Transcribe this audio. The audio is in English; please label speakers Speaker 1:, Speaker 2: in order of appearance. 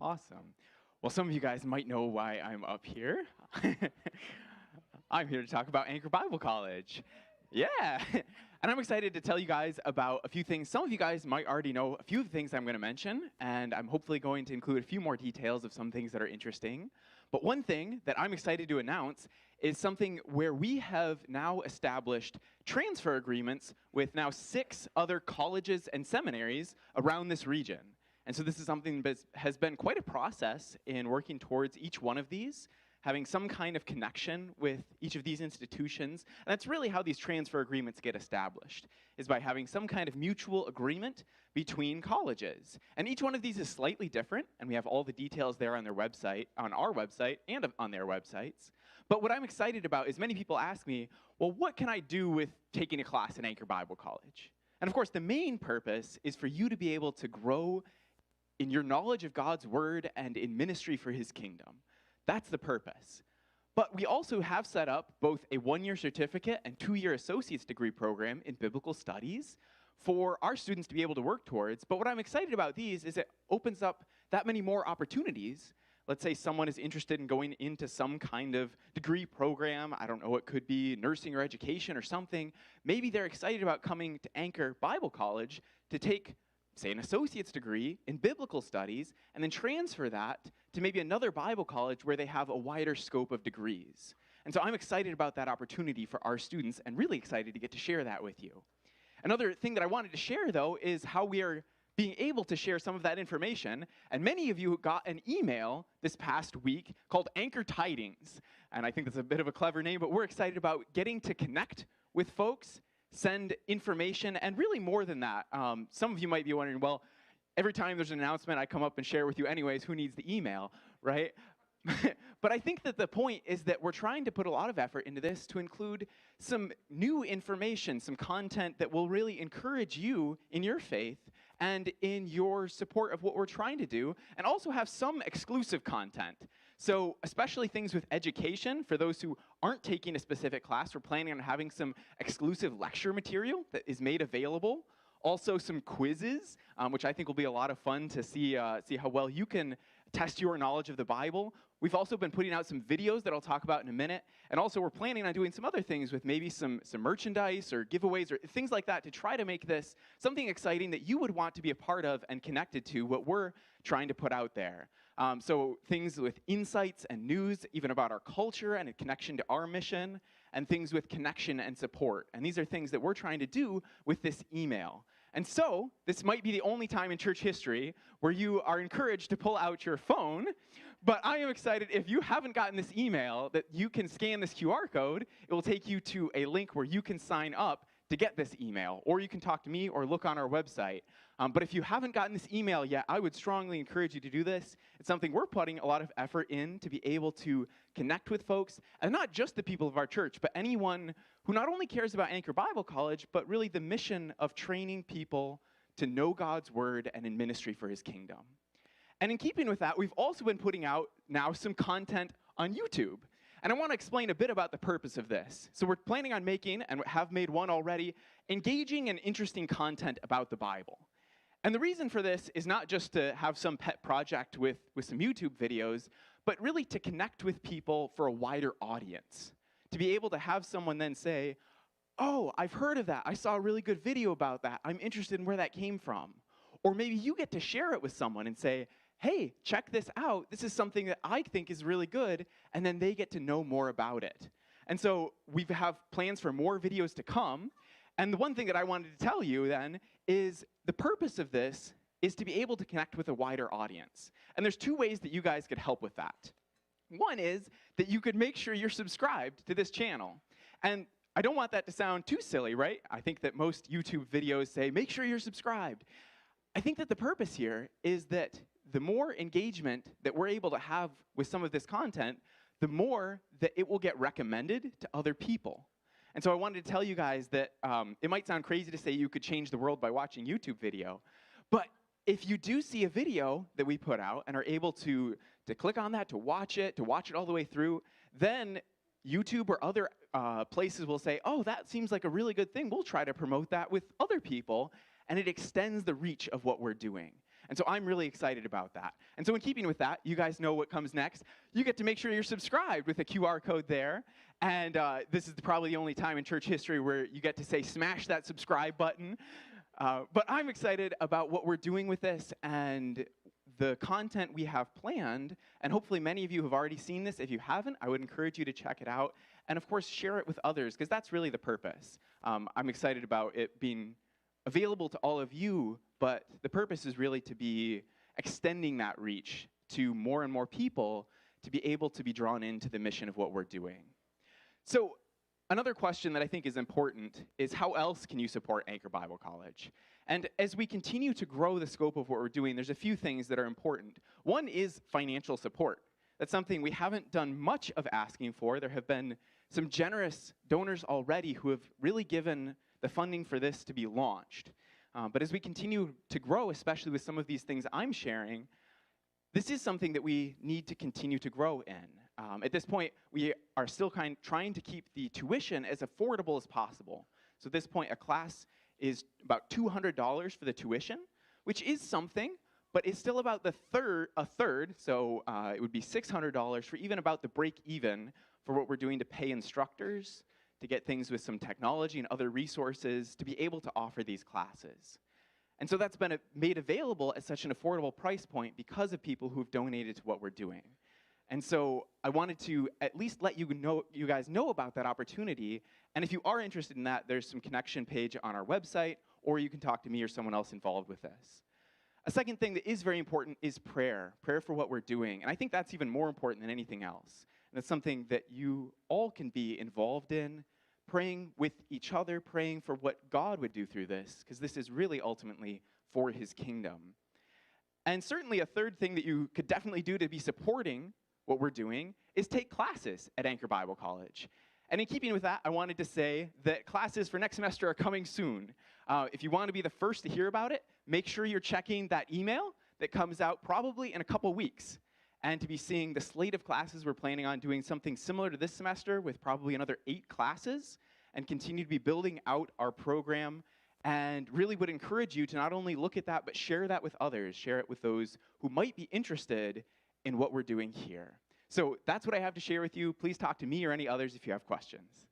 Speaker 1: Awesome. Well, some of you guys might know why I'm up here. I'm here to talk about Anchor Bible College. Yeah. And I'm excited to tell you guys about a few things. Some of you guys might already know a few of the things I'm going to mention, and I'm hopefully going to include a few more details of some things that are interesting. But one thing that I'm excited to announce is something where we have now established transfer agreements with now 6 other colleges and seminaries around this region. And so this is something that has been quite a process in working towards each one of these, having some kind of connection with each of these institutions. And that's really how these transfer agreements get established, is by having some kind of mutual agreement between colleges. And each one of these is slightly different, and we have all the details there on their website, on our website, and on their websites. But what I'm excited about is many people ask me, well, what can I do with taking a class at Anchor Bible College? And of course, the main purpose is for you to be able to grow in your knowledge of God's word and in ministry for his kingdom. That's the purpose. But we also have set up both a 1-year certificate and 2-year associate's degree program in biblical studies for our students to be able to work towards. But what I'm excited about these is it opens up that many more opportunities. Let's say someone is interested in going into some kind of degree program. I don't know, it could be nursing or education or something. Maybe they're excited about coming to Anchor Bible College to take, say, an associate's degree in biblical studies, and then transfer that to maybe another Bible college where they have a wider scope of degrees. And so I'm excited about that opportunity for our students and really excited to get to share that with you. Another thing that I wanted to share, though, is how we are being able to share some of that information. And many of you got an email this past week called Anchor Tidings. And I think that's a bit of a clever name, but we're excited about getting to connect with folks, send information, and really more than that. Some of you might be wondering, well, every time there's an announcement, I come up and share with you anyways, who needs the email, right? But I think that the point is that we're trying to put a lot of effort into this to include some new information, some content that will really encourage you in your faith and in your support of what we're trying to do, and also have some exclusive content. So especially things with education, for those who aren't taking a specific class, we're planning on having some exclusive lecture material that is made available. Also some quizzes, which I think will be a lot of fun to see how well you can test your knowledge of the Bible. We've also been putting out some videos that I'll talk about in a minute. And also we're planning on doing some other things with maybe some merchandise or giveaways or things like that to try to make this something exciting that you would want to be a part of and connected to what we're trying to put out there. So things with insights and news, even about our culture and a connection to our mission, and things with connection and support. And these are things that we're trying to do with this email. And so this might be the only time in church history where you are encouraged to pull out your phone. But I am excited, if you haven't gotten this email, that you can scan this QR code. It will take you to a link where you can sign up to get this email, or you can talk to me or look on our website. But if you haven't gotten this email yet, I would strongly encourage you to do this. It's something we're putting a lot of effort in to be able to connect with folks, and not just the people of our church, but anyone who not only cares about Anchor Bible College, but really the mission of training people to know God's word and in ministry for his kingdom. And in keeping with that, we've also been putting out now some content on YouTube. And I want to explain a bit about the purpose of this. So we're planning on making, and have made one already, engaging and interesting content about the Bible. And the reason for this is not just to have some pet project with some YouTube videos, but really to connect with people for a wider audience. To be able to have someone then say, oh, I've heard of that. I saw a really good video about that. I'm interested in where that came from. Or maybe you get to share it with someone and say, hey, check this out. This is something that I think is really good. And then they get to know more about it. And so we have plans for more videos to come. And the one thing that I wanted to tell you then is the purpose of this is to be able to connect with a wider audience. And there's 2 ways that you guys could help with that. One is that you could make sure you're subscribed to this channel. And I don't want that to sound too silly, right? I think that most YouTube videos say, make sure you're subscribed. I think that the purpose here is that the more engagement that we're able to have with some of this content, the more that it will get recommended to other people. And so I wanted to tell you guys that it might sound crazy to say you could change the world by watching YouTube video, but if you do see a video that we put out and are able to click on that, to watch it all the way through, then YouTube or other places will say, oh, that seems like a really good thing. We'll try to promote that with other people, and it extends the reach of what we're doing. And so I'm really excited about that. And so in keeping with that, you guys know what comes next. You get to make sure you're subscribed with a QR code there. And this is probably the only time in church history where you get to say, smash that subscribe button. But I'm excited about what we're doing with this and the content we have planned. And hopefully many of you have already seen this. If you haven't, I would encourage you to check it out. And of course, share it with others, because that's really the purpose. I'm excited about it being available to all of you, but the purpose is really to be extending that reach to more and more people to be able to be drawn into the mission of what we're doing. So another question that I think is important is, how else can you support Anchor Bible College? And as we continue to grow the scope of what we're doing, there's a few things that are important. One is financial support. That's something we haven't done much of asking for. There have been some generous donors already who have really given the funding for this to be launched. But as we continue to grow, especially with some of these things I'm sharing, this is something that we need to continue to grow in. At this point, we are still trying to keep the tuition as affordable as possible. So at this point, a class is about $200 for the tuition, which is something, but it's still about a third, so it would be $600 for even about the break even for what we're doing to pay instructors, to get things with some technology and other resources to be able to offer these classes. And so that's been made available at such an affordable price point because of people who've donated to what we're doing. And so I wanted to at least let you guys know about that opportunity. And if you are interested in that, there's some connection page on our website, or you can talk to me or someone else involved with this. A second thing that is very important is prayer for what we're doing. And I think that's even more important than anything else. And that's something that you all can be involved in, praying with each other, praying for what God would do through this, because this is really ultimately for his kingdom. And certainly a third thing that you could definitely do to be supporting what we're doing is take classes at Anchor Bible College. And in keeping with that, I wanted to say that classes for next semester are coming soon. If you want to be the first to hear about it, make sure you're checking that email that comes out probably in a couple weeks. And to be seeing the slate of classes, we're planning on doing something similar to this semester with probably another 8 classes, and continue to be building out our program, and really would encourage you to not only look at that, but share that with others, share it with those who might be interested in what we're doing here. So that's what I have to share with you. Please talk to me or any others if you have questions.